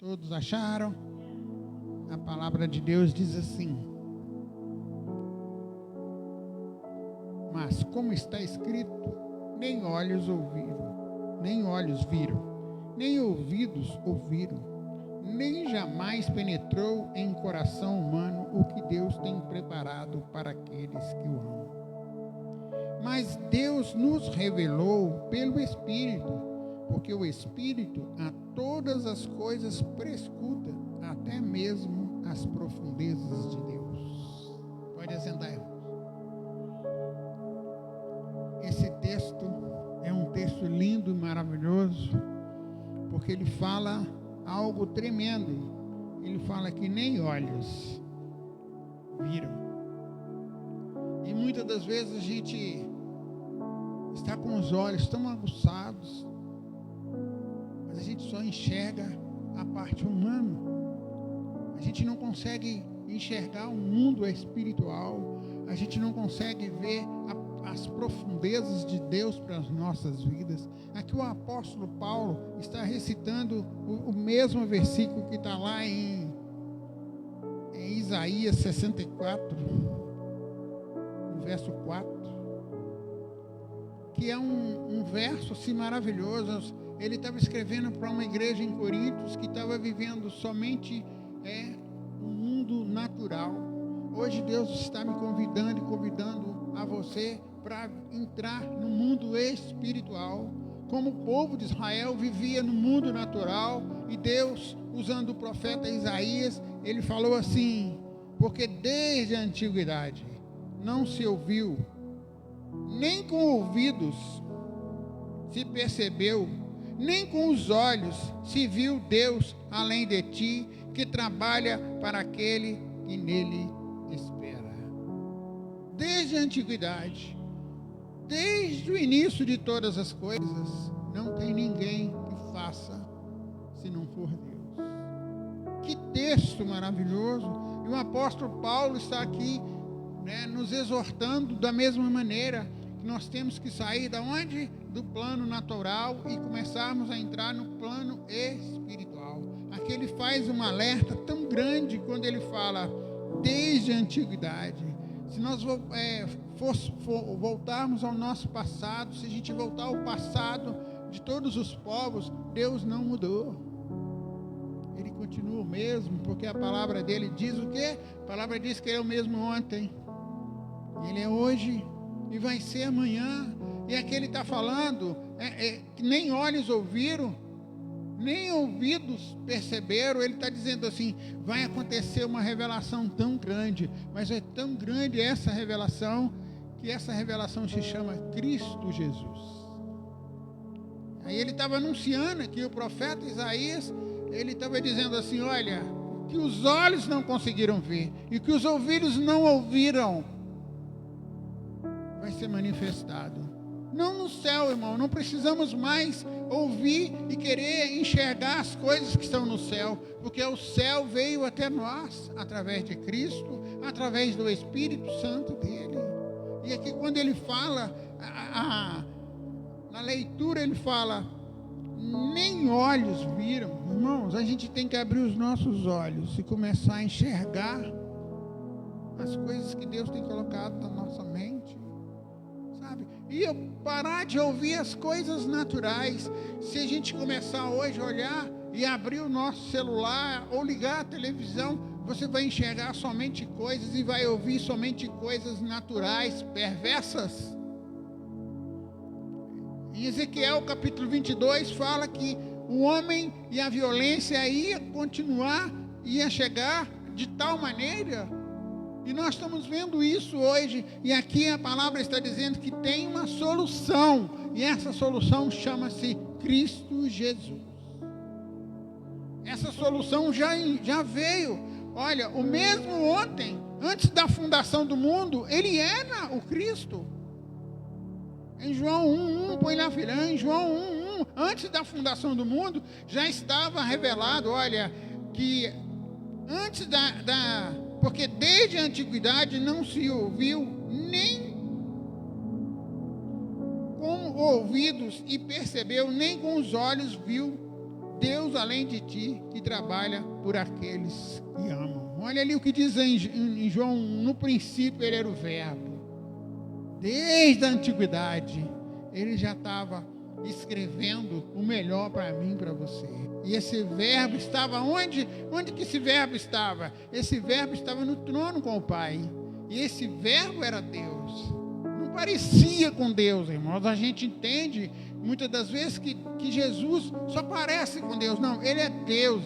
Todos acharam? A palavra de Deus diz assim: mas como está escrito, nem olhos ouviram, nem olhos viram, nem ouvidos ouviram, nem jamais penetrou em coração humano o que Deus tem preparado para aqueles que o amam. Mas Deus nos revelou pelo Espírito, porque o Espírito a todas as coisas prescruta, até mesmo as profundezas de Deus. Pode assentar, irmãos. Esse texto é um texto lindo e maravilhoso, porque ele fala algo tremendo. Ele fala que nem olhos viram. E muitas das vezes a gente está com os olhos tão aguçados, mas a gente só enxerga a parte humana. A gente não consegue enxergar o mundo espiritual. A gente não consegue ver as profundezas de Deus para as nossas vidas. Aqui o apóstolo Paulo está recitando o mesmo versículo que está lá em Isaías 64, no verso 4, que é um verso assim maravilhoso. Ele estava escrevendo para uma igreja em Corinto que estava vivendo somente um mundo natural. Hoje Deus está me convidando e convidando a você para entrar no mundo espiritual. Como o povo de Israel vivia no mundo natural, e Deus, usando o profeta Isaías, ele falou assim: porque desde a antiguidade não se ouviu, nem com ouvidos se percebeu, nem com os olhos se viu Deus além de ti, que trabalha para aquele que nele espera. Desde a antiguidade, desde o início de todas as coisas, não tem ninguém que faça se não for Deus. Que texto maravilhoso! E o apóstolo Paulo está aqui, nos exortando da mesma maneira que nós temos que sair da onde? Do plano natural e começarmos a entrar no plano espiritual. Aqui ele faz um alerta tão grande quando ele fala desde a antiguidade. Se nós voltarmos ao nosso passado, se a gente voltar ao passado de todos os povos, Deus não mudou. Ele continua o mesmo, porque a palavra dele diz o quê? A palavra diz que ele é o mesmo ontem, ele é hoje e vai ser amanhã. E aqui ele está falando que nem olhos ouviram, nem ouvidos perceberam. Ele está dizendo assim: vai acontecer uma revelação tão grande, mas é tão grande essa revelação, que essa revelação se chama Cristo Jesus. Aí ele estava anunciando que o profeta Isaías, ele estava dizendo assim: olha, que os olhos não conseguiram ver e que os ouvidos não ouviram, vai ser manifestado. Não no céu, irmão, não precisamos mais ouvir e querer enxergar as coisas que estão no céu, porque o céu veio até nós, através de Cristo, através do Espírito Santo dele. E aqui quando ele fala, na leitura ele fala, nem olhos viram. Irmãos, a gente tem que abrir os nossos olhos e começar a enxergar as coisas que Deus tem colocado na nossa mente, sabe? E parar de ouvir as coisas naturais. Se a gente começar hoje a olhar e abrir o nosso celular ou ligar a televisão, você vai enxergar somente coisas e vai ouvir somente coisas naturais, perversas. Em Ezequiel capítulo 22 fala que o homem e a violência ia continuar, ia chegar de tal maneira. E nós estamos vendo isso hoje, e aqui a palavra está dizendo que tem uma solução, e essa solução chama-se Cristo Jesus. Essa solução já veio. Olha, o mesmo ontem, antes da fundação do mundo, ele era o Cristo. Em João 1:1, põe lá, filha, em João 1:1, antes da fundação do mundo, já estava revelado, olha, que antes porque desde a antiguidade não se ouviu, nem com ouvidos e percebeu, nem com os olhos viu Deus além de ti que trabalha por aqueles que amam. Olha ali o que diz em João, no princípio ele era o verbo. Desde a antiguidade, ele já estava escrevendo o melhor para mim e para você. E esse verbo estava onde? Onde que esse verbo estava? Esse verbo estava no trono com o Pai. E esse verbo era Deus. Não parecia com Deus, irmãos. A gente entende muitas das vezes que Jesus só parece com Deus. Não, ele é Deus.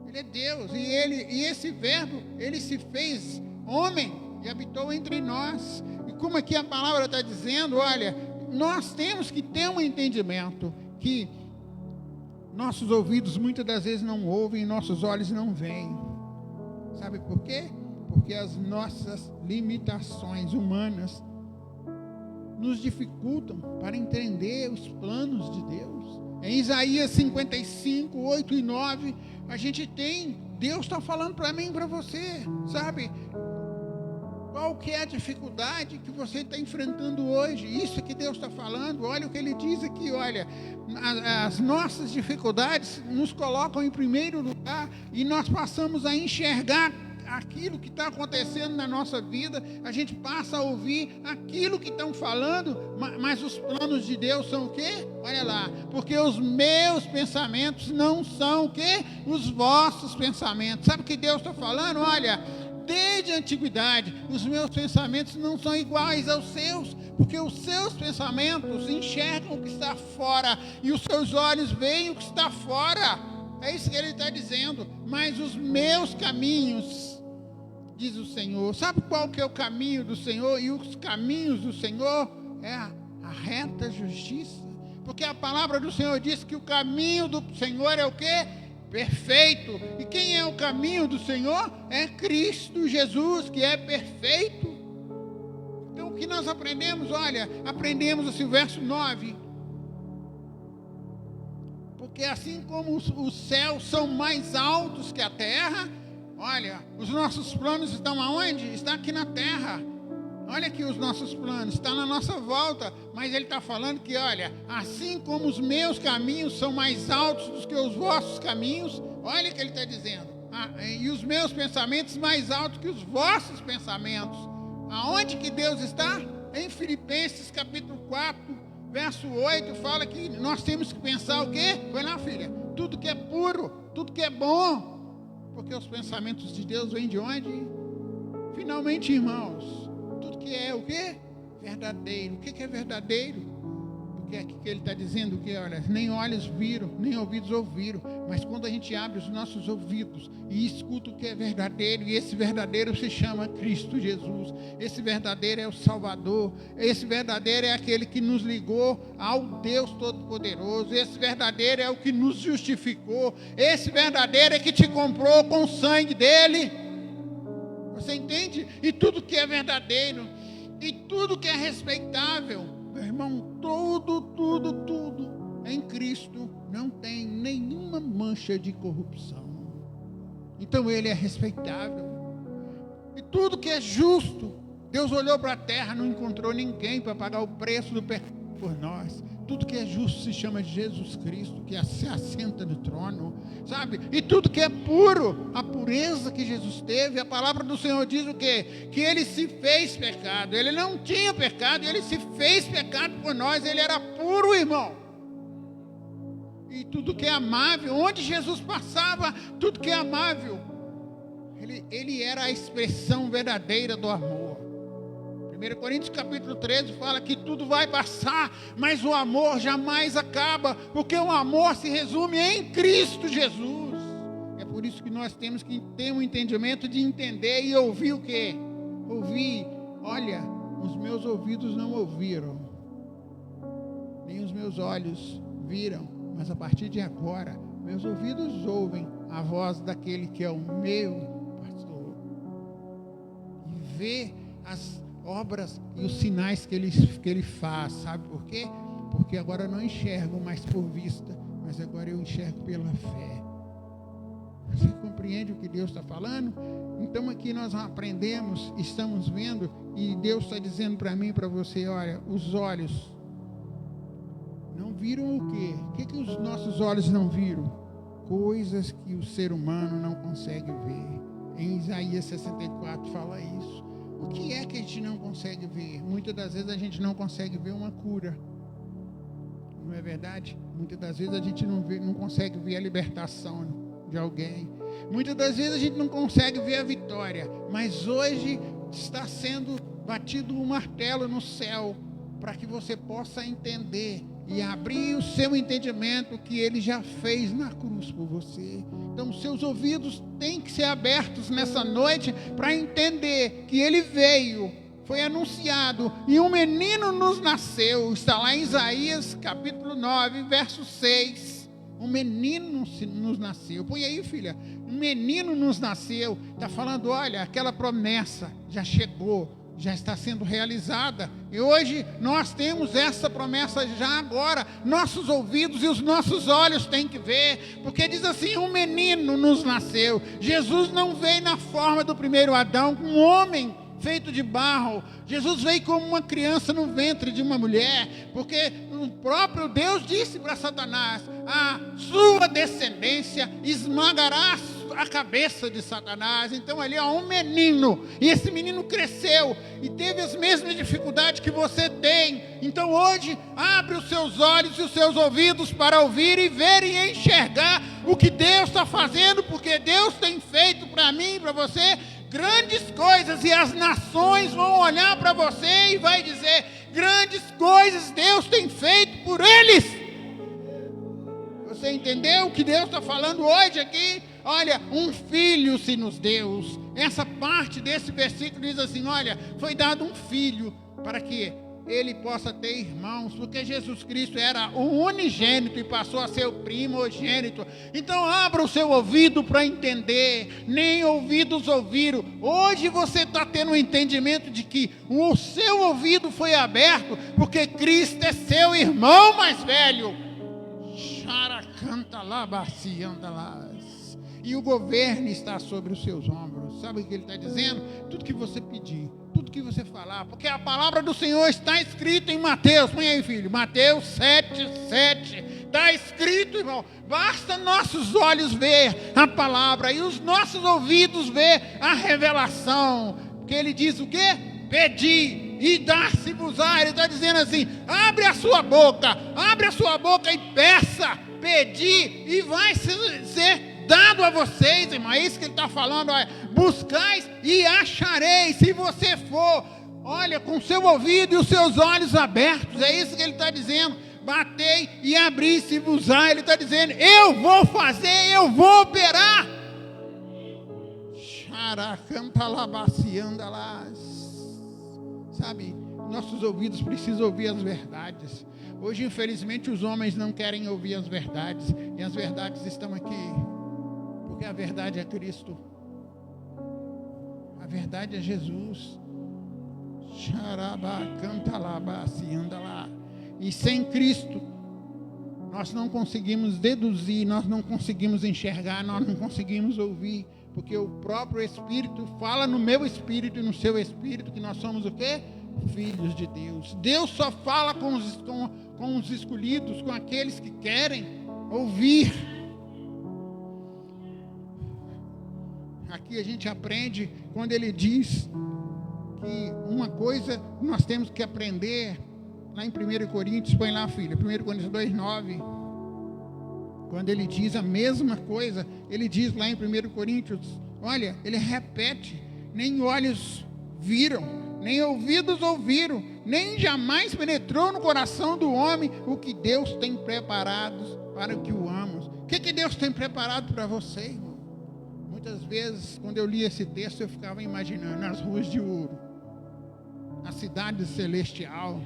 Ele é Deus. E esse verbo, ele se fez homem e habitou entre nós. E como aqui a palavra está dizendo, olha, nós temos que ter um entendimento que nossos ouvidos muitas das vezes não ouvem e nossos olhos não veem. Sabe por quê? Porque as nossas limitações humanas nos dificultam para entender os planos de Deus. Em Isaías 55, 8 e 9, a gente tem, Deus está falando para mim e para você, sabe? Qual que é a dificuldade que você está enfrentando hoje? Isso que Deus está falando. Olha o que ele diz aqui, olha, as nossas dificuldades nos colocam em primeiro lugar e nós passamos a enxergar aquilo que está acontecendo na nossa vida, a gente passa a ouvir aquilo que estão falando, mas os planos de Deus são o quê? Olha lá, porque os meus pensamentos não são o quê? Os vossos pensamentos. Sabe o que Deus está falando? Olha, desde a antiguidade, os meus pensamentos não são iguais aos seus, porque os seus pensamentos enxergam o que está fora, e os seus olhos veem o que está fora. É isso que ele está dizendo. Mas os meus caminhos, diz o Senhor. Sabe qual que é o caminho do Senhor? E os caminhos do Senhor é a reta justiça. Porque a palavra do Senhor diz que o caminho do Senhor é o quê? Perfeito. E quem é o caminho do Senhor? É Cristo Jesus, que é perfeito. Então o que nós aprendemos? Olha, aprendemos assim, o verso 9. Porque assim como os céus são mais altos que a terra, olha, os nossos planos estão aonde? Está aqui na terra. Olha aqui os nossos planos, está na nossa volta. Mas ele está falando que, olha, assim como os meus caminhos são mais altos do que os vossos caminhos, olha o que ele está dizendo. E os meus pensamentos mais altos que os vossos pensamentos. Aonde que Deus está? Em Filipenses capítulo 4, verso 8, fala que nós temos que pensar o quê? Vai lá, filha. Tudo que é puro, tudo que é bom. Porque os pensamentos de Deus vêm de onde? Finalmente, irmãos, tudo que é o quê? Verdadeiro. O que é verdadeiro? Porque aqui que ele está dizendo que, olha, nem olhos viram, nem ouvidos ouviram, mas quando a gente abre os nossos ouvidos e escuta o que é verdadeiro, e esse verdadeiro se chama Cristo Jesus, esse verdadeiro é o Salvador, esse verdadeiro é aquele que nos ligou ao Deus Todo-Poderoso, esse verdadeiro é o que nos justificou, esse verdadeiro é que te comprou com o sangue dele. Você entende? E tudo que é verdadeiro, e tudo que é respeitável, meu irmão, tudo em Cristo não tem nenhuma mancha de corrupção. Então ele é respeitável. E tudo que é justo, Deus olhou para a terra, não encontrou ninguém para pagar o preço do pecado por nós. Tudo que é justo se chama de Jesus Cristo, que se assenta no trono, sabe? E tudo que é puro, a pureza que Jesus teve, a palavra do Senhor diz o quê? Que ele se fez pecado, ele não tinha pecado, ele se fez pecado por nós, ele era puro, irmão. E tudo que é amável, onde Jesus passava, tudo que é amável, ele era a expressão verdadeira do amor. 1 Coríntios capítulo 13 fala que tudo vai passar, mas o amor jamais acaba, porque o amor se resume em Cristo Jesus. É por isso que nós temos que ter um entendimento de entender e ouvir o quê? Ouvir, olha, os meus ouvidos não ouviram, nem os meus olhos viram, mas a partir de agora, meus ouvidos ouvem a voz daquele que é o meu pastor. E vê as obras e os sinais que ele faz, sabe por quê? Porque agora eu não enxergo mais por vista, mas agora eu enxergo pela fé. Você compreende o que Deus está falando? Então aqui nós aprendemos, estamos vendo, e Deus está dizendo para mim e para você, olha, os olhos não viram o quê? O que os nossos olhos não viram? Coisas que o ser humano não consegue ver. Em Isaías 64 fala isso. O que é que a gente não consegue ver? Muitas das vezes a gente não consegue ver uma cura. Não é verdade? Muitas das vezes a gente não consegue ver a libertação de alguém. Muitas das vezes a gente não consegue ver a vitória. Mas hoje está sendo batido um martelo no céu para que você possa entender e abrir o seu entendimento que Ele já fez na cruz por você. Então, seus ouvidos têm que ser abertos nessa noite para entender que Ele veio, foi anunciado, e um menino nos nasceu. Está lá em Isaías capítulo 9, verso 6. Um menino nos nasceu. Põe aí, filha. Um menino nos nasceu. Está falando, olha, aquela promessa já chegou, já está sendo realizada. E hoje nós temos essa promessa já agora. Nossos ouvidos e os nossos olhos têm que ver. Porque diz assim, um menino nos nasceu. Jesus não veio na forma do primeiro Adão, um homem feito de barro. Jesus veio como uma criança no ventre de uma mulher, porque o próprio Deus disse para Satanás, a sua descendência esmagará a cabeça de Satanás. Então ali há um menino, e esse menino cresceu e teve as mesmas dificuldades que você tem. Então hoje abre os seus olhos e os seus ouvidos para ouvir e ver e enxergar o que Deus está fazendo, porque Deus tem feito para mim e para você grandes coisas, e as nações vão olhar para você e vai dizer, grandes coisas Deus tem feito por eles. Você entendeu o que Deus está falando hoje aqui? Olha, um filho se nos deu. Essa parte desse versículo diz assim, olha, foi dado um filho para que ele possa ter irmãos, porque Jesus Cristo era o unigênito e passou a ser o primogênito. Então abra o seu ouvido para entender. Nem ouvidos ouviram. Hoje você está tendo um entendimento de que o seu ouvido foi aberto, porque Cristo é seu irmão mais velho. E o governo está sobre os seus ombros. Sabe o que ele está dizendo? Tudo que você pedir, tudo que você falar, porque a palavra do Senhor está escrita em Mateus. Põe aí, filho, Mateus 7:7. Está escrito, irmão. Basta nossos olhos ver a palavra e os nossos ouvidos ver a revelação. Porque ele diz o quê? Pedi e dar-se-vos-á. Ele está dizendo assim, abre a sua boca e peça, pedi e vai ser dado a vocês, irmão. É isso que ele está falando, olha, buscais e achareis, se você for, olha, com seu ouvido e os seus olhos abertos. É isso que ele está dizendo, batei e abri-se-vos-á. Ele está dizendo, eu vou fazer, eu vou operar. Sabe, nossos ouvidos precisam ouvir as verdades. Hoje, infelizmente, os homens não querem ouvir as verdades, e as verdades estão aqui, porque a verdade é Cristo, a verdade é Jesus. E sem Cristo nós não conseguimos deduzir, nós não conseguimos enxergar, nós não conseguimos ouvir, porque o próprio Espírito fala no meu espírito e no seu espírito que nós somos o quê? Filhos de Deus. Deus só fala com os escolhidos, com aqueles que querem ouvir. Aqui a gente aprende quando ele diz que uma coisa nós temos que aprender lá em 1 Coríntios, põe lá, filha, 1 Coríntios 2:9, quando ele diz a mesma coisa, ele diz lá em 1 Coríntios, olha, ele repete, nem olhos viram, nem ouvidos ouviram, nem jamais penetrou no coração do homem o que Deus tem preparado para que o amamos. O que Deus tem preparado para você, irmão? Muitas vezes, quando eu li esse texto, eu ficava imaginando as ruas de ouro, a cidade celestial.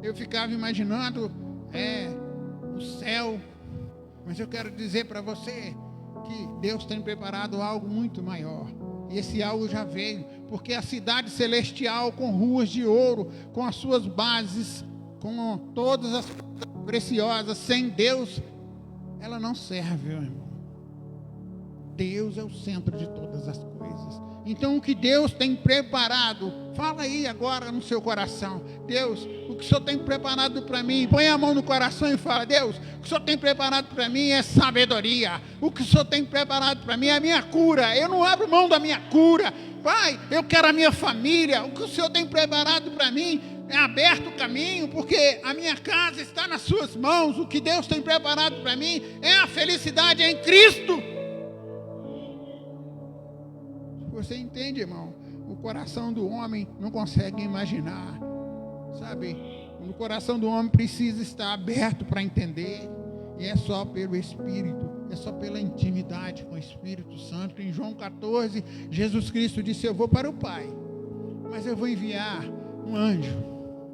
Eu ficava imaginando o céu. Mas eu quero dizer para você que Deus tem preparado algo muito maior. E esse algo já veio, porque a cidade celestial, com ruas de ouro, com as suas bases, com todas as preciosas, sem Deus, ela não serve, meu irmão. Deus é o centro de todas as coisas. Então, o que Deus tem preparado, fala aí agora no seu coração. Deus, o que o Senhor tem preparado para mim? Põe a mão no coração e fala: Deus, o que o Senhor tem preparado para mim é sabedoria. O que o Senhor tem preparado para mim é a minha cura. Eu não abro mão da minha cura. Pai, eu quero a minha família. O que o Senhor tem preparado para mim é aberto o caminho, porque a minha casa está nas suas mãos. O que Deus tem preparado para mim é a felicidade em Cristo. Você entende, irmão? O coração do homem não consegue imaginar, sabe? O coração do homem precisa estar aberto para entender. E é só pelo Espírito, é só pela intimidade com o Espírito Santo. Em João 14, Jesus Cristo disse: eu vou para o Pai, mas eu vou enviar um anjo.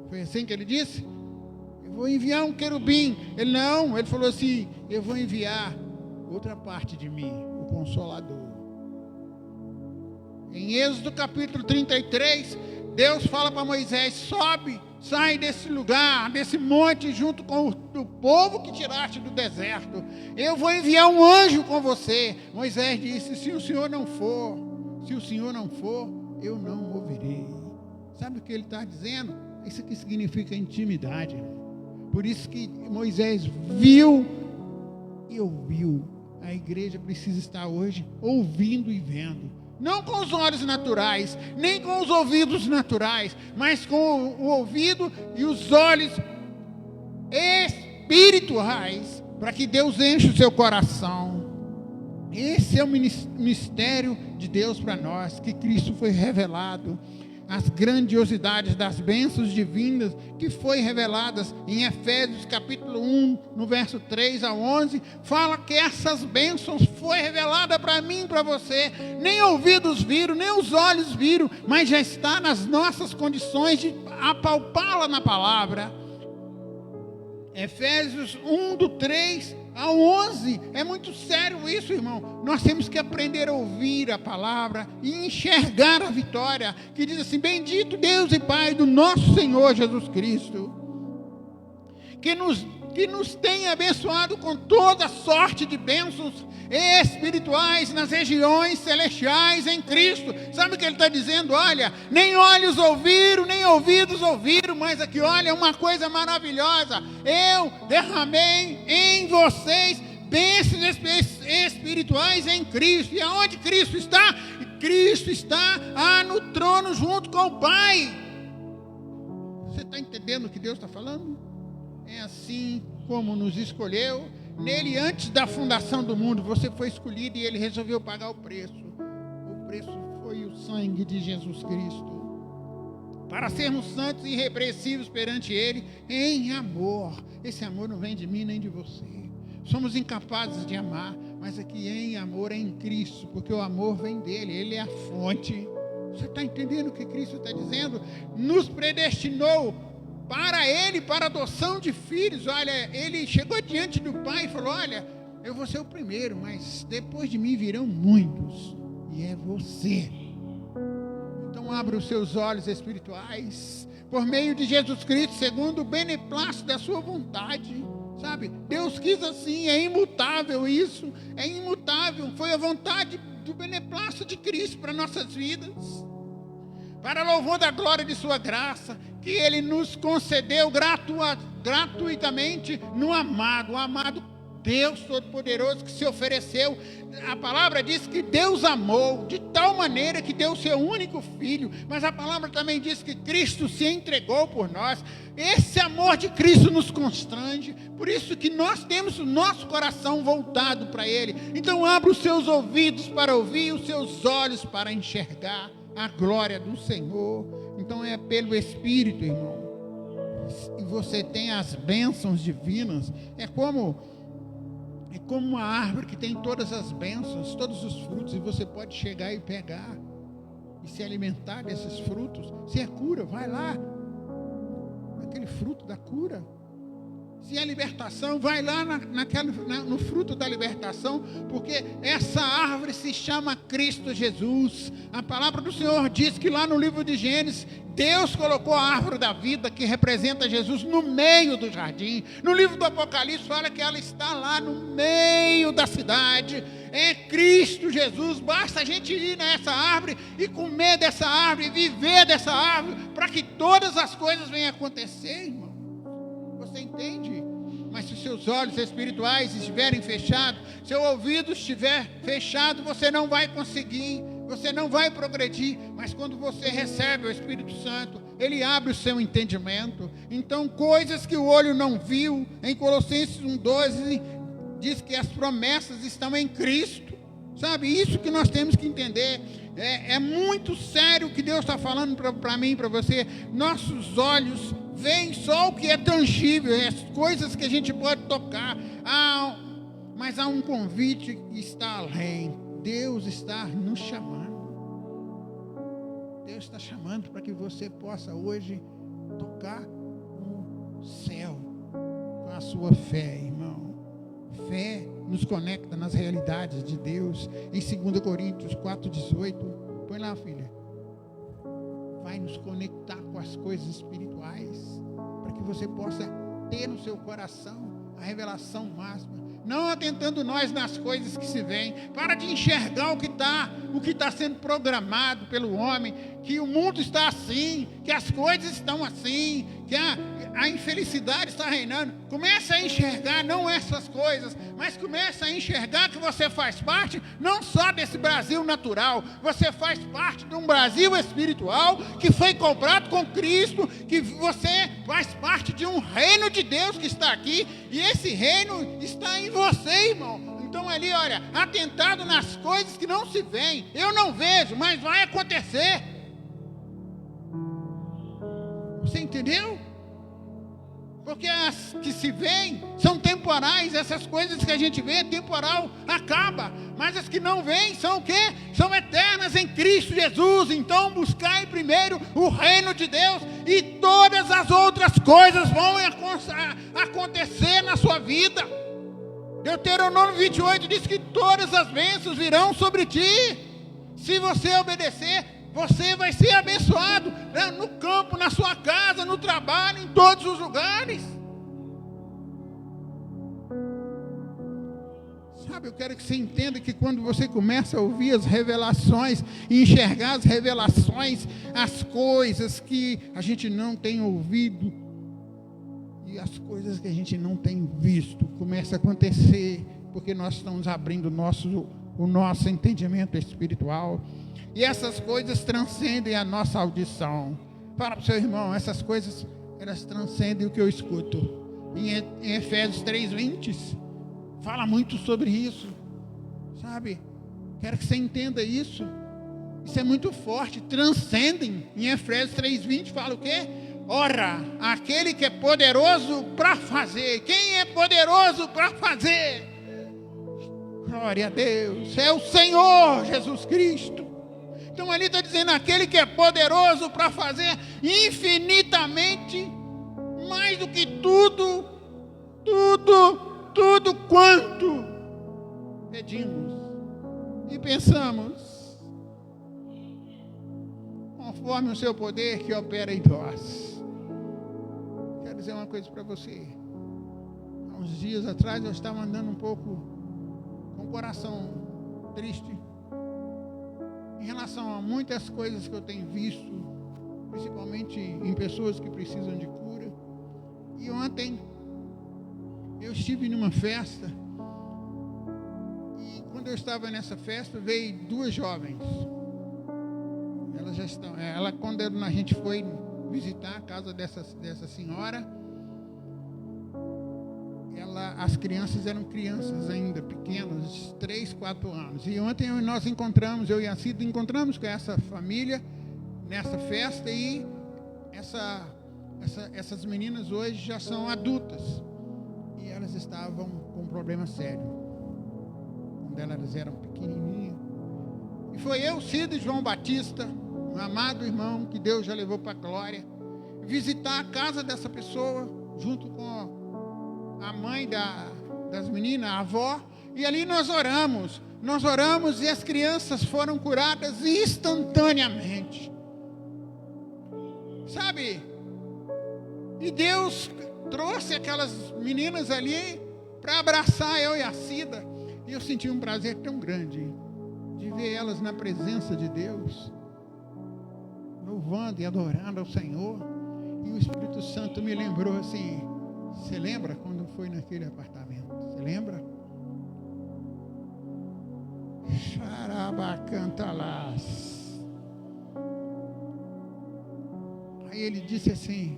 Foi assim que ele disse? Eu vou enviar um querubim. Ele falou assim: eu vou enviar outra parte de mim, o Consolador. Em Êxodo capítulo 33, Deus fala para Moisés: sobe, sai desse lugar, desse monte, junto com o povo que tiraste do deserto. Eu vou enviar um anjo com você. Moisés disse: se o Senhor não for, eu não moverei. Sabe o que ele está dizendo? Isso aqui significa intimidade. Por isso que Moisés viu e ouviu. A igreja precisa estar hoje ouvindo e vendo. Não com os olhos naturais, nem com os ouvidos naturais, mas com o ouvido e os olhos espirituais, para que Deus enche o seu coração. Esse é o mistério de Deus para nós, que Cristo foi revelado. As grandiosidades das bênçãos divinas que foi reveladas em Efésios capítulo 1, no verso 3 a 11, fala que essas bênçãos foi revelada para mim e para você. Nem ouvidos viram, nem os olhos viram, mas já está nas nossas condições de apalpá-la na palavra. Efésios 1, do 3 ao 11, é muito sério isso, irmão. Nós temos que aprender a ouvir a palavra e enxergar a vitória, que diz assim: bendito Deus e Pai do nosso Senhor Jesus Cristo, que nos tem abençoado com toda sorte de bênçãos espirituais nas regiões celestiais em Cristo. Sabe o que ele está dizendo? Olha, nem olhos ouviram, nem ouvidos ouviram, mas aqui, olha, uma coisa maravilhosa: eu derramei em vocês bênçãos espirituais em Cristo. E aonde Cristo está? Cristo está no trono junto com o Pai. Você está entendendo o que Deus está falando? É assim como nos escolheu. Nele, antes da fundação do mundo, você foi escolhido e Ele resolveu pagar o preço. O preço foi o sangue de Jesus Cristo, para sermos santos e irrepreensíveis perante Ele em amor. Esse amor não vem de mim nem de você. Somos incapazes de amar, mas aqui em amor é em Cristo, porque o amor vem dEle, Ele é a fonte. Você está entendendo o que Cristo está dizendo? Nos predestinou para Ele, para a adoção de filhos. Olha, Ele chegou diante do Pai e falou: olha, eu vou ser o primeiro, mas depois de mim virão muitos, e é você. Então abra os seus olhos espirituais, por meio de Jesus Cristo, segundo o beneplácito da sua vontade. Sabe, Deus quis assim, é imutável isso, é imutável. Foi a vontade do beneplácito de Cristo para nossas vidas, para louvor da glória de sua graça, que Ele nos concedeu gratuitamente no amado, o amado Deus Todo-Poderoso que se ofereceu. A palavra diz que Deus amou de tal maneira que deu o seu único filho, mas a palavra também diz que Cristo se entregou por nós. Esse amor de Cristo nos constrange, por isso que nós temos o nosso coração voltado para Ele. Então abra os seus ouvidos para ouvir, os seus olhos para enxergar a glória do Senhor. Então é pelo Espírito, irmão. E você tem as bênçãos divinas. É como uma árvore que tem todas as bênçãos, todos os frutos, e você pode chegar e pegar e se alimentar desses frutos. Se é cura, vai lá, aquele fruto da cura. Se é libertação, vai lá no fruto da libertação, porque essa árvore se chama Cristo Jesus. A palavra do Senhor diz que lá no livro de Gênesis, Deus colocou a árvore da vida, que representa Jesus, no meio do jardim. No livro do Apocalipse fala que ela está lá no meio da cidade. É Cristo Jesus. Basta a gente ir nessa árvore e comer dessa árvore, viver dessa árvore, para que todas as coisas venham acontecer, irmão. Você entende? Mas se os seus olhos espirituais estiverem fechados, seu ouvido estiver fechado, você não vai conseguir, você não vai progredir. Mas quando você recebe o Espírito Santo, ele abre o seu entendimento. Então, coisas que o olho não viu, em Colossenses 1,12, diz que as promessas estão em Cristo. Sabe, isso que nós temos que entender. É muito sério o que Deus está falando para mim e para você. Nossos olhos veem só o que é tangível, as coisas que a gente pode tocar. Mas há um convite que está além. Deus está nos chamando. Deus está chamando para que você possa hoje tocar o céu com a sua fé, irmão. Fé nos conecta nas realidades de Deus. Em 2 Coríntios 4,18, põe lá, filha. Vai nos conectar com as coisas espirituais, para que você possa ter no seu coração a revelação máxima. Não atentando nós nas coisas que se veem. Para de enxergar o que está sendo programado pelo homem, que o mundo está assim, que as coisas estão assim, que a infelicidade está reinando. Começa a enxergar não essas coisas, mas começa a enxergar que você faz parte não só desse Brasil natural, você faz parte de um Brasil espiritual que foi comprado com Cristo, que você faz parte de um reino de Deus que está aqui, e esse reino está em você, irmão. Então ali, olha, atentado nas coisas que não se veem. Eu não vejo, mas vai acontecer. Você entendeu? Porque as que se veem são temporais. Essas coisas que a gente vê, temporal, acaba. Mas as que não vêm são o quê? São eternas em Cristo Jesus. Então buscai primeiro o reino de Deus, e todas as outras coisas vão acontecer na sua vida. Deuteronômio 28 diz que todas as bênçãos virão sobre ti. Se você obedecer, você vai ser abençoado, né? No campo, na sua casa, no trabalho, em todos os lugares. Sabe, eu quero que você entenda que quando você começa a ouvir as revelações, e enxergar as revelações, as coisas que a gente não tem ouvido, e as coisas que a gente não tem visto, começa a acontecer, porque nós estamos abrindo o nosso entendimento espiritual. E essas coisas transcendem a nossa audição. Fala para o seu irmão, essas coisas, elas transcendem o que eu escuto. Em Efésios 3:20, fala muito sobre isso. Sabe? Quero que você entenda isso. Isso é muito forte. Transcendem. Em Efésios 3:20 fala o quê? Ora, aquele que é poderoso para fazer. Quem é poderoso para fazer? Glória a Deus. É o Senhor Jesus Cristo. Então ali está dizendo, aquele que é poderoso para fazer infinitamente mais do que tudo quanto pedimos e pensamos, conforme o seu poder que opera em nós. Quero dizer uma coisa para você. Há uns dias atrás eu estava andando um pouco com o coração triste em relação a muitas coisas que eu tenho visto, principalmente em pessoas que precisam de cura. E ontem eu estive numa festa, e quando eu estava nessa festa, veio duas jovens. Elas já estão, quando a gente foi visitar a casa dessa senhora, as crianças eram crianças ainda pequenas, 3, 4 anos. E ontem nós encontramos, eu e a Cida encontramos com essa família nessa festa, e essas meninas hoje já são adultas. E elas estavam com um problema sério. Quando elas eram pequenininhas. E foi eu, Cida e João Batista, um amado irmão que Deus já levou para a glória, visitar a casa dessa pessoa, junto com a mãe das meninas, a avó, e ali nós oramos e as crianças foram curadas instantaneamente. Sabe? E Deus trouxe aquelas meninas ali para abraçar eu e a Cida. E eu senti um prazer tão grande de ver elas na presença de Deus, louvando e adorando ao Senhor. E o Espírito Santo me lembrou assim: você lembra quando foi naquele apartamento? Você lembra? Xarabacantalás. Aí ele disse assim: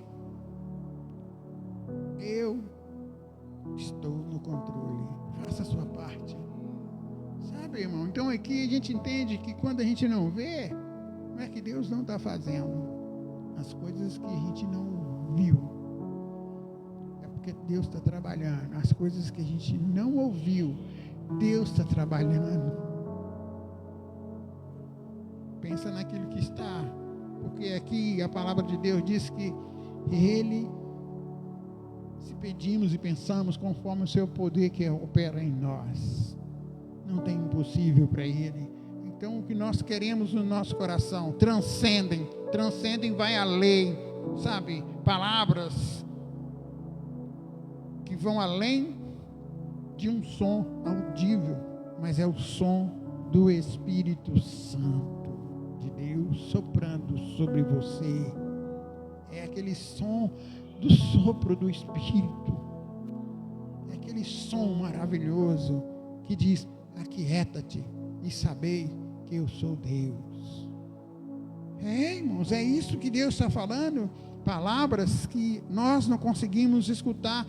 eu estou no controle, faça a sua parte. Sabe, irmão? Então aqui a gente entende que quando a gente não vê, não é que Deus não está fazendo as coisas que a gente não viu, é porque Deus está trabalhando. As coisas que a gente não ouviu, Deus está trabalhando. Pensa naquilo que está, porque aqui a palavra de Deus diz que Ele, se pedimos e pensamos conforme o seu poder que opera em nós, não tem impossível para Ele. Então o que nós queremos no nosso coração transcendem, vai além, sabe? Palavras que vão além de um som audível, mas é o som do Espírito Santo de Deus soprando sobre você. É aquele som do sopro do Espírito, é aquele som maravilhoso que diz: aquieta-te e sabei que eu sou Deus. Irmãos, é isso que Deus está falando. Palavras que nós não conseguimos escutar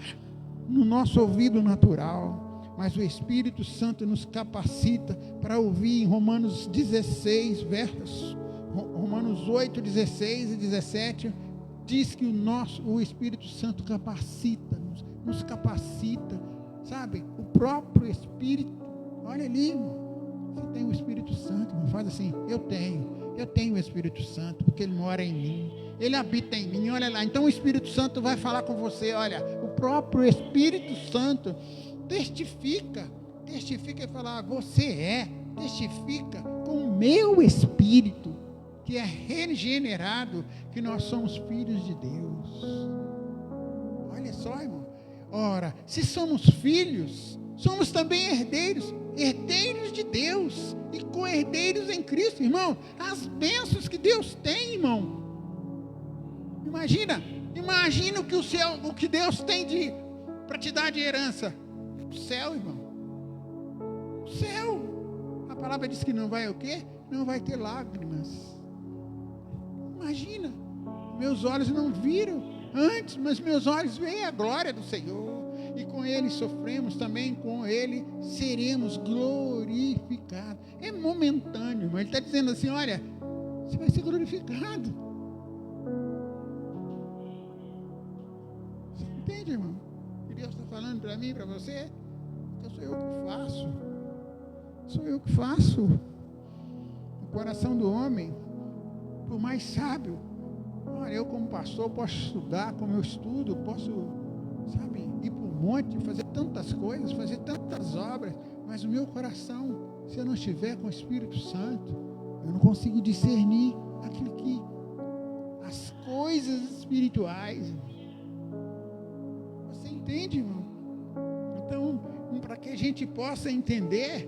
no nosso ouvido natural, mas o Espírito Santo nos capacita para ouvir. Em Romanos 16, Romanos 8, 16 e 17, diz que o Espírito Santo nos capacita, sabe? O próprio Espírito, olha ali, irmão, você tem o Espírito Santo, irmão, faz assim: eu tenho o Espírito Santo, porque Ele mora em mim, Ele habita em mim, olha lá. Então o Espírito Santo vai falar com você, olha, o próprio Espírito Santo testifica e fala: testifica com o meu Espírito, que é regenerado, que nós somos filhos de Deus. Olha só, irmão. Ora, se somos filhos, somos também herdeiros de Deus e co-herdeiros em Cristo, irmão. As bênçãos que Deus tem, irmão. Imagina o que Deus tem para te dar de herança. O céu, irmão. O céu. A palavra diz que não vai o quê? Não vai ter lágrimas. Imagina, meus olhos não viram antes, mas meus olhos veem a glória do Senhor. E com Ele sofremos, também com Ele seremos glorificados. É momentâneo, irmão. Ele está dizendo assim: olha, você vai ser glorificado. Você entende, irmão? Que Deus está falando para mim, para você? Que sou eu que faço. Sou eu que faço. O coração do homem, por mais sábio, olha, eu como pastor posso estudar como eu estudo, posso, sabe, ir para o monte, fazer tantas coisas, fazer tantas obras, mas o meu coração, se eu não estiver com o Espírito Santo, eu não consigo discernir aquilo que, as coisas espirituais. Você entende, irmão? Então, para que a gente possa entender,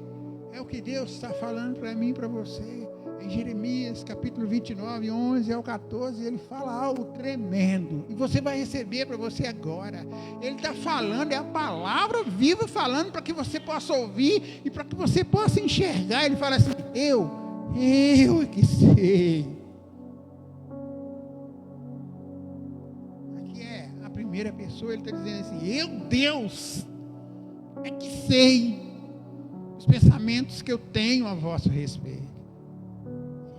é o que Deus está falando para mim e para você. Em Jeremias, capítulo 29, 11 ao 14, ele fala algo tremendo. E você vai receber para você agora. Ele está falando, é a palavra viva falando para que você possa ouvir e para que você possa enxergar. Ele fala assim: eu é que sei. Aqui é a primeira pessoa, ele está dizendo assim: eu, Deus, é que sei os pensamentos que eu tenho a vosso respeito.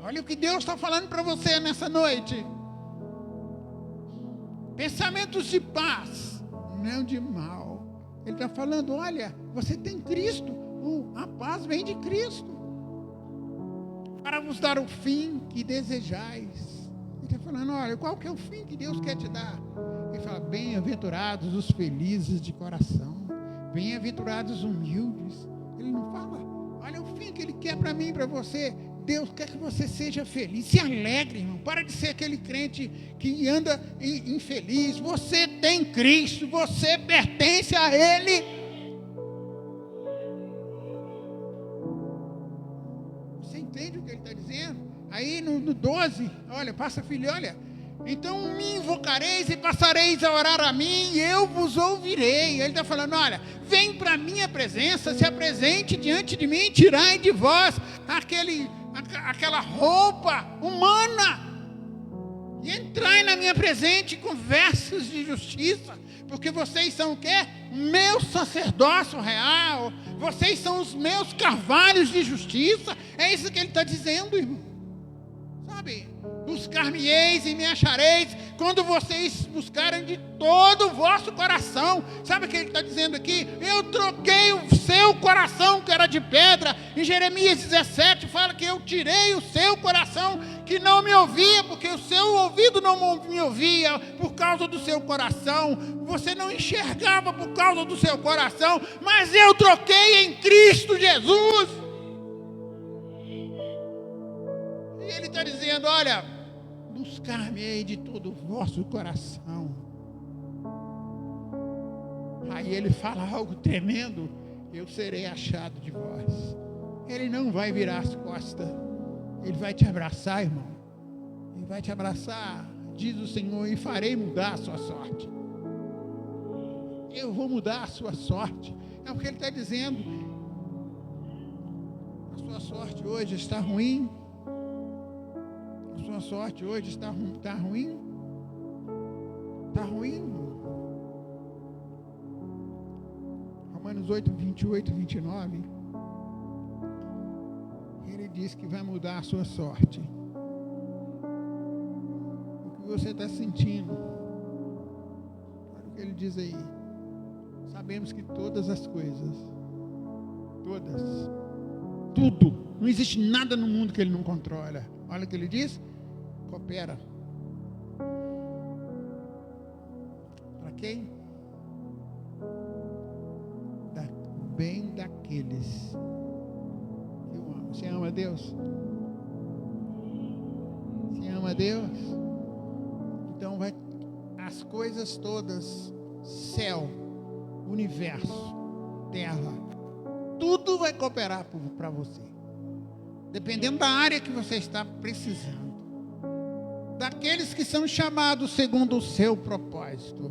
Olha o que Deus está falando para você nessa noite. Pensamentos de paz, não de mal. Ele está falando: olha, você tem Cristo. A paz vem de Cristo, para vos dar o fim que desejais. Ele está falando: olha, qual que é o fim que Deus quer te dar? Ele fala, bem-aventurados os felizes de coração, bem-aventurados os humildes. Ele não fala, olha o fim que Ele quer para mim e para você. Deus quer que você seja feliz, se alegre, irmão. Para de ser aquele crente que anda infeliz. Você tem Cristo, você pertence a Ele. Você entende o que Ele está dizendo? Aí no 12, olha, passa filho, olha. Então me invocareis e passareis a orar a mim, e eu vos ouvirei. Ele está falando, olha, vem para a minha presença, se apresente diante de mim, tirai de vós aquela roupa humana, e entrai na minha presença com versos de justiça, porque vocês são o quê? Meu sacerdócio real, vocês são os meus carvalhos de justiça. É isso que ele está dizendo, irmão. Sabe? Buscar-me-eis e me achareis, quando vocês buscarem de todo o vosso coração. Sabe o que ele está dizendo aqui? Eu troquei o seu coração, que era de pedra. Em Jeremias 17 fala que eu tirei o seu coração, que não me ouvia, porque o seu ouvido não me ouvia por causa do seu coração. Você não enxergava por causa do seu coração, mas eu troquei em Cristo Jesus. E ele está dizendo, olha, buscar-me-ei de todo o vosso coração. Aí ele fala algo tremendo, eu serei achado de vós. Ele não vai virar as costas, ele vai te abraçar, irmão. Ele vai te abraçar, diz o Senhor, e farei mudar a sua sorte. Eu vou mudar a sua sorte. É o que ele está dizendo. A sua sorte hoje está ruim. A sua sorte hoje está ruim? Está ruim? Romanos 8, 28 e 29. Ele diz que vai mudar a sua sorte. O que você está sentindo? Olha o que ele diz aí. Sabemos que todas as coisas, tudo, não existe nada no mundo que ele não controla. Olha o que ele diz, coopera. Para quem? Bem daqueles que o amam. Você ama Deus? Você ama Deus? Então vai, as coisas todas, céu, universo, terra, tudo vai cooperar para você. Dependendo da área que você está precisando. Daqueles que são chamados segundo o seu propósito.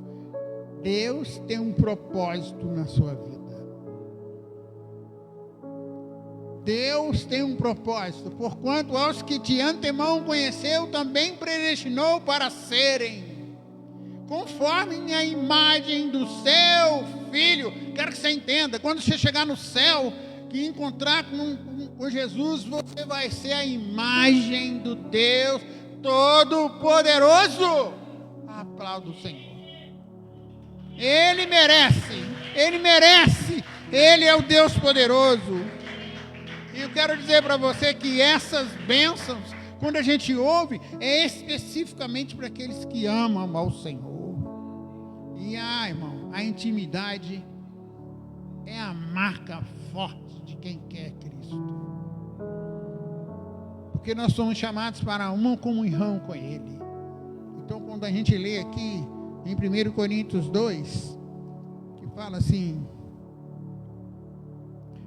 Deus tem um propósito na sua vida. Deus tem um propósito. Porquanto aos que de antemão conheceu, também predestinou para serem conforme a imagem do seu Filho. Quero que você entenda, quando você chegar no céu, que encontrar com Jesus, você vai ser a imagem do Deus Todo-Poderoso. Aplauda o Senhor. Ele merece, Ele é o Deus poderoso. E eu quero dizer para você que essas bênçãos, quando a gente ouve, é especificamente para aqueles que amam ao Senhor. E irmão, a intimidade é a marca forte de quem quer Cristo. Porque nós somos chamados para uma comunhão com Ele. Então, quando a gente lê aqui em 1 Coríntios 2, que fala assim: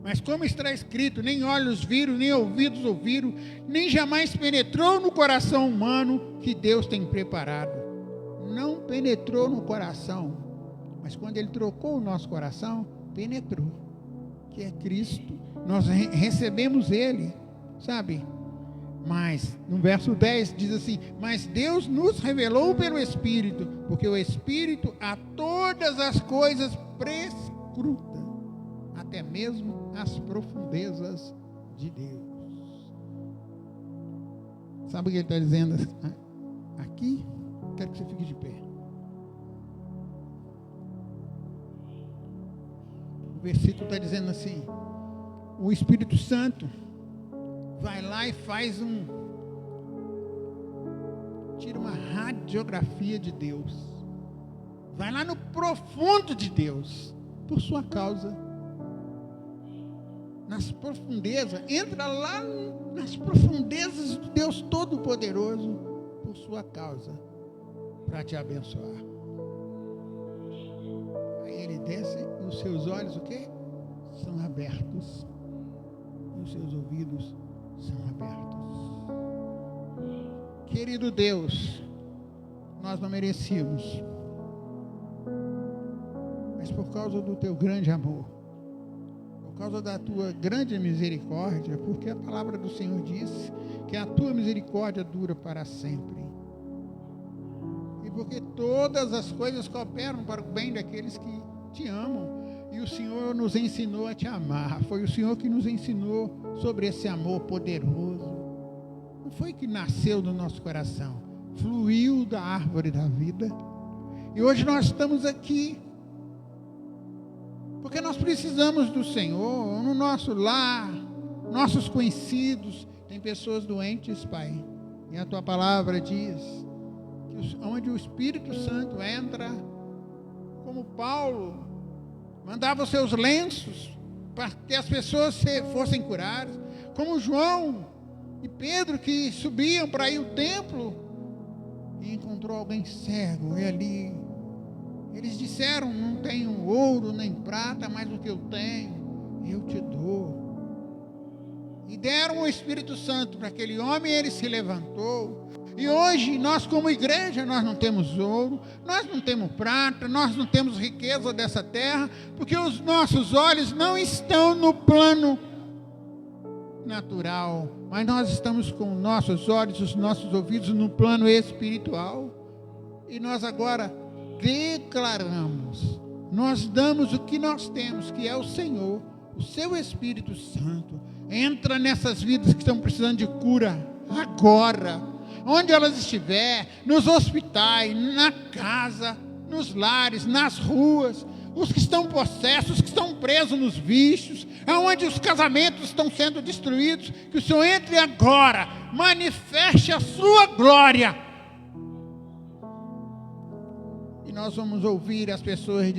mas como está escrito, nem olhos viram, nem ouvidos ouviram, nem jamais penetrou no coração humano que Deus tem preparado. Não penetrou no coração, mas quando Ele trocou o nosso coração, penetrou, que é Cristo. Nós recebemos Ele, sabe? Mas, no verso 10 diz assim: mas Deus nos revelou pelo Espírito, porque o Espírito a todas as coisas prescruta, até mesmo as profundezas de Deus. Sabe o que ele está dizendo aqui? Quero que você fique de pé. O versículo está dizendo assim: o Espírito Santo vai lá e faz tira uma radiografia de Deus. Vai lá no profundo de Deus, por sua causa. Nas profundezas, entra lá nas profundezas do Deus Todo-Poderoso, por sua causa, para te abençoar. Aí ele desce e os seus olhos, o quê? São abertos. E os seus ouvidos são abertos. Querido Deus, nós não merecíamos, mas por causa do teu grande amor, por causa da tua grande misericórdia, porque a palavra do Senhor diz que a tua misericórdia dura para sempre. E porque todas as coisas cooperam para o bem daqueles que te amam. E o Senhor nos ensinou a te amar. Foi o Senhor que nos ensinou sobre esse amor poderoso. Não foi que nasceu do nosso coração, fluiu da árvore da vida. E hoje nós estamos aqui porque nós precisamos do Senhor, no nosso lar, nossos conhecidos. Tem pessoas doentes, Pai. E a tua palavra diz que onde o Espírito Santo entra, como Paulo mandava os seus lenços para que as pessoas fossem curadas, como João e Pedro que subiam para ir ao templo e encontrou alguém cego, e ali eles disseram: não tenho ouro nem prata, mas o que eu tenho, eu te dou. E deram o Espírito Santo para aquele homem, e ele se levantou. E hoje, nós como igreja, nós não temos ouro, nós não temos prata, nós não temos riqueza dessa terra, porque os nossos olhos não estão no plano natural, mas nós estamos com nossos olhos, os nossos ouvidos no plano espiritual. E nós agora declaramos, nós damos o que nós temos, que é o Senhor, o seu Espírito Santo. Entra nessas vidas que estão precisando de cura agora, onde elas estiverem, nos hospitais, na casa, nos lares, nas ruas, os que estão possessos, os que estão presos nos vícios, aonde os casamentos estão sendo destruídos, que o Senhor entre agora, manifeste a sua glória. E nós vamos ouvir as pessoas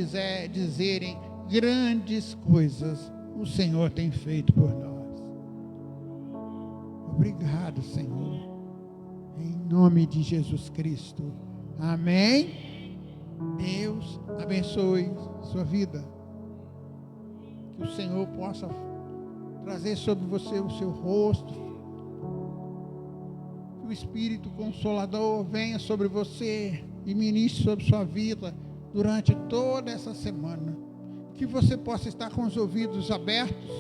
dizerem: grandes coisas o Senhor tem feito por nós. Obrigado, Senhor, em nome de Jesus Cristo. Amém. Deus abençoe sua vida. Que o Senhor possa trazer sobre você o seu rosto. Que o Espírito Consolador venha sobre você e ministre sobre sua vida durante toda essa semana. Que você possa estar com os ouvidos abertos,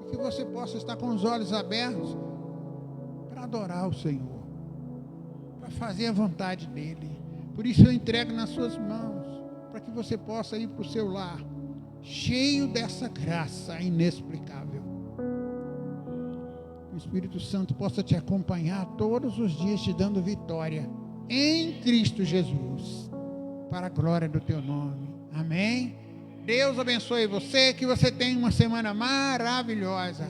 e que você possa estar com os olhos abertos para adorar o Senhor, para fazer a vontade dEle. Por isso eu entrego nas suas mãos, para que você possa ir para o seu lar, cheio dessa graça inexplicável. Que o Espírito Santo possa te acompanhar todos os dias, te dando vitória em Cristo Jesus, para a glória do teu nome. Amém? Deus abençoe você, que você tenha uma semana maravilhosa.